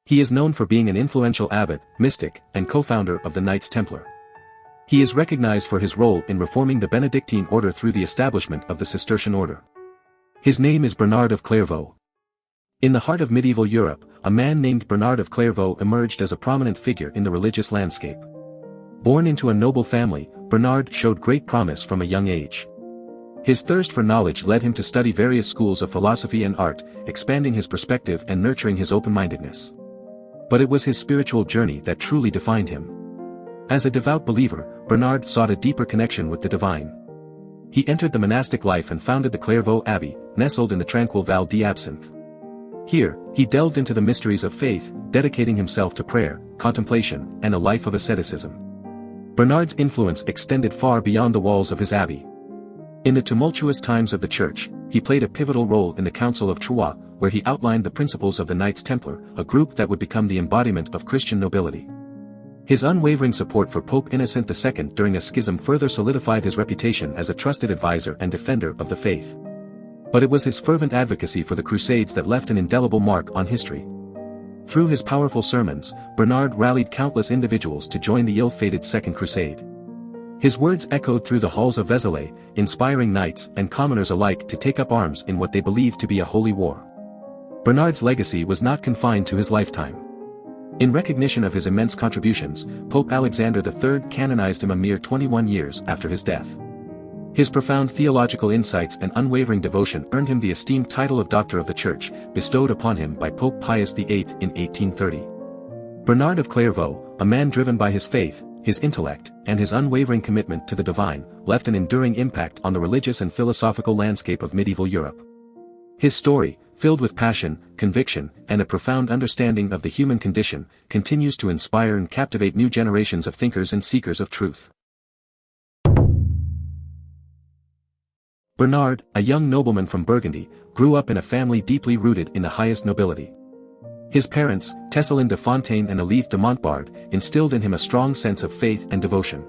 He is known for being an influential abbot, mystic, and co-founder of the Knights Templar. He is recognized for his role in reforming the Benedictine order through the establishment of the Cistercian order. His name is Bernard of Clairvaux. In the heart of medieval Europe, a man named Bernard of Clairvaux emerged as a prominent figure in the religious landscape. Born into a noble family, Bernard showed great promise from a young age. His thirst for knowledge led him to study various schools of philosophy and art, expanding his perspective and nurturing his open-mindedness. But it was his spiritual journey that truly defined him. As a devout believer, Bernard sought a deeper connection with the divine. He entered the monastic life and founded the Clairvaux Abbey, nestled in the tranquil Val d'Absinthe. Here, he delved into the mysteries of faith, dedicating himself to prayer, contemplation, and a life of asceticism. Bernard's influence extended far beyond the walls of his abbey. In the tumultuous times of the Church, he played a pivotal role in the Council of Troyes, where he outlined the principles of the Knights Templar, a group that would become the embodiment of Christian nobility. His unwavering support for Pope Innocent II during a schism further solidified his reputation as a trusted advisor and defender of the faith. But it was his fervent advocacy for the Crusades that left an indelible mark on history. Through his powerful sermons, Bernard rallied countless individuals to join the ill-fated Second Crusade. His words echoed through the halls of Vézelay, inspiring knights and commoners alike to take up arms in what they believed to be a holy war. Bernard's legacy was not confined to his lifetime. In recognition of his immense contributions, Pope Alexander III canonized him a mere 21 years after his death. His profound theological insights and unwavering devotion earned him the esteemed title of Doctor of the Church, bestowed upon him by Pope Pius VIII in 1830. Bernard of Clairvaux, a man driven by his faith, his intellect, and his unwavering commitment to the divine, left an enduring impact on the religious and philosophical landscape of medieval Europe. His story, filled with passion, conviction, and a profound understanding of the human condition, continues to inspire and captivate new generations of thinkers and seekers of truth. Bernard, a young nobleman from Burgundy, grew up in a family deeply rooted in the highest nobility. His parents, Tesselin de Fontaine and Elise de Montbard, instilled in him a strong sense of faith and devotion.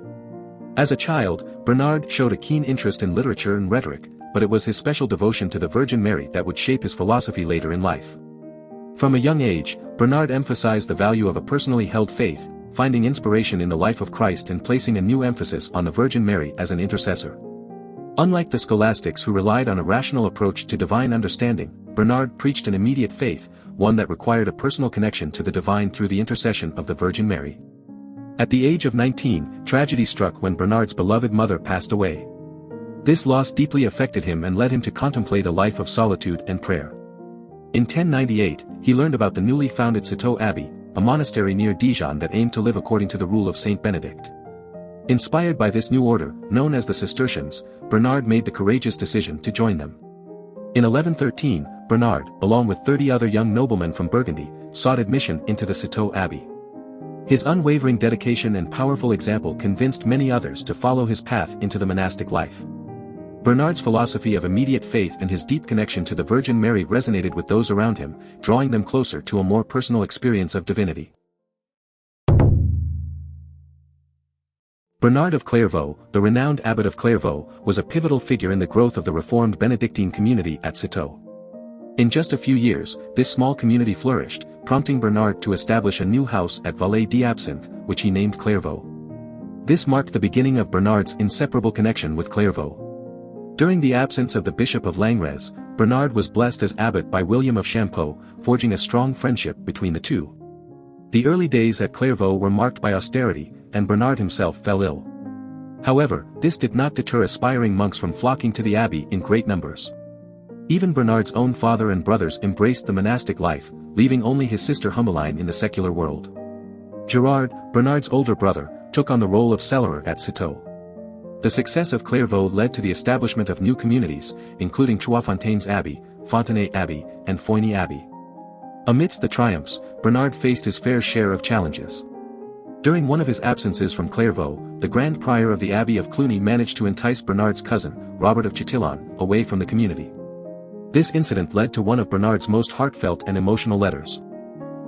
As a child, Bernard showed a keen interest in literature and rhetoric, but it was his special devotion to the Virgin Mary that would shape his philosophy later in life. From a young age, Bernard emphasized the value of a personally held faith, finding inspiration in the life of Christ and placing a new emphasis on the Virgin Mary as an intercessor. Unlike the scholastics who relied on a rational approach to divine understanding, Bernard preached an immediate faith, one that required a personal connection to the divine through the intercession of the Virgin Mary. At the age of 19, tragedy struck when Bernard's beloved mother passed away. This loss deeply affected him and led him to contemplate a life of solitude and prayer. In 1098, he learned about the newly founded Citeaux Abbey, a monastery near Dijon that aimed to live according to the rule of Saint Benedict. Inspired by this new order, known as the Cistercians, Bernard made the courageous decision to join them. In 1113, Bernard, along with 30 other young noblemen from Burgundy, sought admission into the Citeaux Abbey. His unwavering dedication and powerful example convinced many others to follow his path into the monastic life. Bernard's philosophy of immediate faith and his deep connection to the Virgin Mary resonated with those around him, drawing them closer to a more personal experience of divinity. Bernard of Clairvaux, the renowned abbot of Clairvaux, was a pivotal figure in the growth of the Reformed Benedictine community at Citeaux. In just a few years, this small community flourished, prompting Bernard to establish a new house at Vallée d'Absinthe, which he named Clairvaux. This marked the beginning of Bernard's inseparable connection with Clairvaux. During the absence of the Bishop of Langres, Bernard was blessed as abbot by William of Champeaux, forging a strong friendship between the two. The early days at Clairvaux were marked by austerity, and Bernard himself fell ill. However, this did not deter aspiring monks from flocking to the abbey in great numbers. Even Bernard's own father and brothers embraced the monastic life, leaving only his sister Humbeline in the secular world. Gerard, Bernard's older brother, took on the role of cellarer at Citeaux. The success of Clairvaux led to the establishment of new communities, including Trois-Fontaines Abbey, Fontenay Abbey, and Foigny Abbey. Amidst the triumphs, Bernard faced his fair share of challenges. During one of his absences from Clairvaux, the Grand Prior of the Abbey of Cluny managed to entice Bernard's cousin, Robert of Chatillon, away from the community. This incident led to one of Bernard's most heartfelt and emotional letters.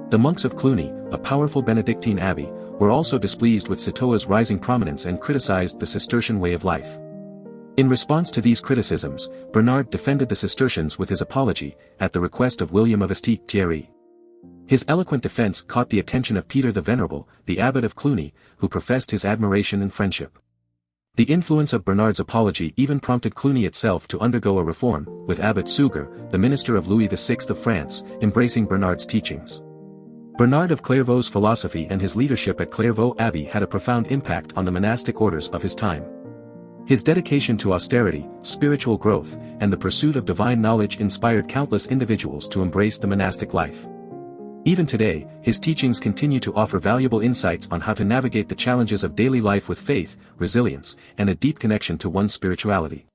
The monks of Cluny, a powerful Benedictine abbey, were also displeased with Citeaux's rising prominence and criticized the Cistercian way of life. In response to these criticisms, Bernard defended the Cistercians with his apology, at the request of William of Asti-Thierry. His eloquent defense caught the attention of Peter the Venerable, the abbot of Cluny, who professed his admiration and friendship. The influence of Bernard's apology even prompted Cluny itself to undergo a reform, with Abbot Suger, the minister of Louis VI of France, embracing Bernard's teachings. Bernard of Clairvaux's philosophy and his leadership at Clairvaux Abbey had a profound impact on the monastic orders of his time. His dedication to austerity, spiritual growth, and the pursuit of divine knowledge inspired countless individuals to embrace the monastic life. Even today, his teachings continue to offer valuable insights on how to navigate the challenges of daily life with faith, resilience, and a deep connection to one's spirituality.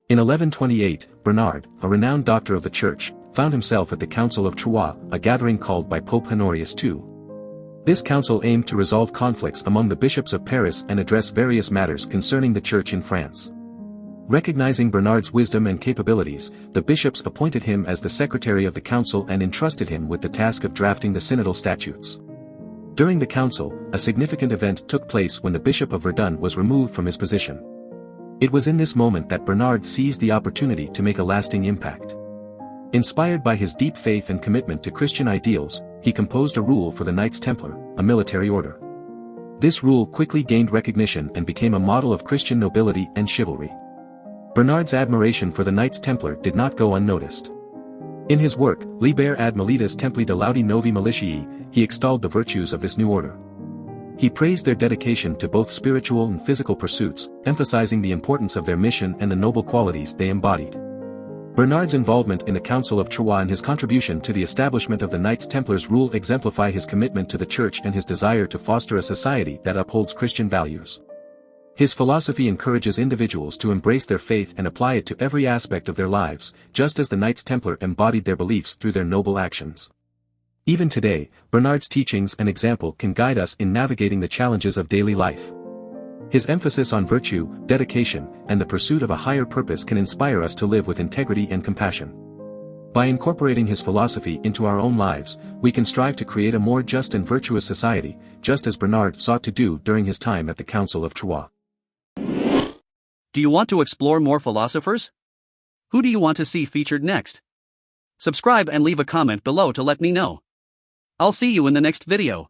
In 1128, Bernard, a renowned doctor of the Church, found himself at the Council of Troyes, a gathering called by Pope Honorius II. This council aimed to resolve conflicts among the bishops of Paris and address various matters concerning the Church in France. Recognizing Bernard's wisdom and capabilities, the bishops appointed him as the secretary of the council and entrusted him with the task of drafting the synodal statutes. During the council, a significant event took place when the Bishop of Verdun was removed from his position. It was in this moment that Bernard seized the opportunity to make a lasting impact. Inspired by his deep faith and commitment to Christian ideals, he composed a rule for the Knights Templar, a military order. This rule quickly gained recognition and became a model of Christian nobility and chivalry. Bernard's admiration for the Knights Templar did not go unnoticed. In his work, Liber ad Milites Templi de Laudi Novi Militiae, he extolled the virtues of this new order. He praised their dedication to both spiritual and physical pursuits, emphasizing the importance of their mission and the noble qualities they embodied. Bernard's involvement in the Council of Troyes and his contribution to the establishment of the Knights Templars rule exemplify his commitment to the Church and his desire to foster a society that upholds Christian values. His philosophy encourages individuals to embrace their faith and apply it to every aspect of their lives, just as the Knights Templar embodied their beliefs through their noble actions. Even today, Bernard's teachings and example can guide us in navigating the challenges of daily life. His emphasis on virtue, dedication, and the pursuit of a higher purpose can inspire us to live with integrity and compassion. By incorporating his philosophy into our own lives, we can strive to create a more just and virtuous society, just as Bernard sought to do during his time at the Council of Troyes. Do you want to explore more philosophers? Who do you want to see featured next? Subscribe and leave a comment below to let me know. I'll see you in the next video.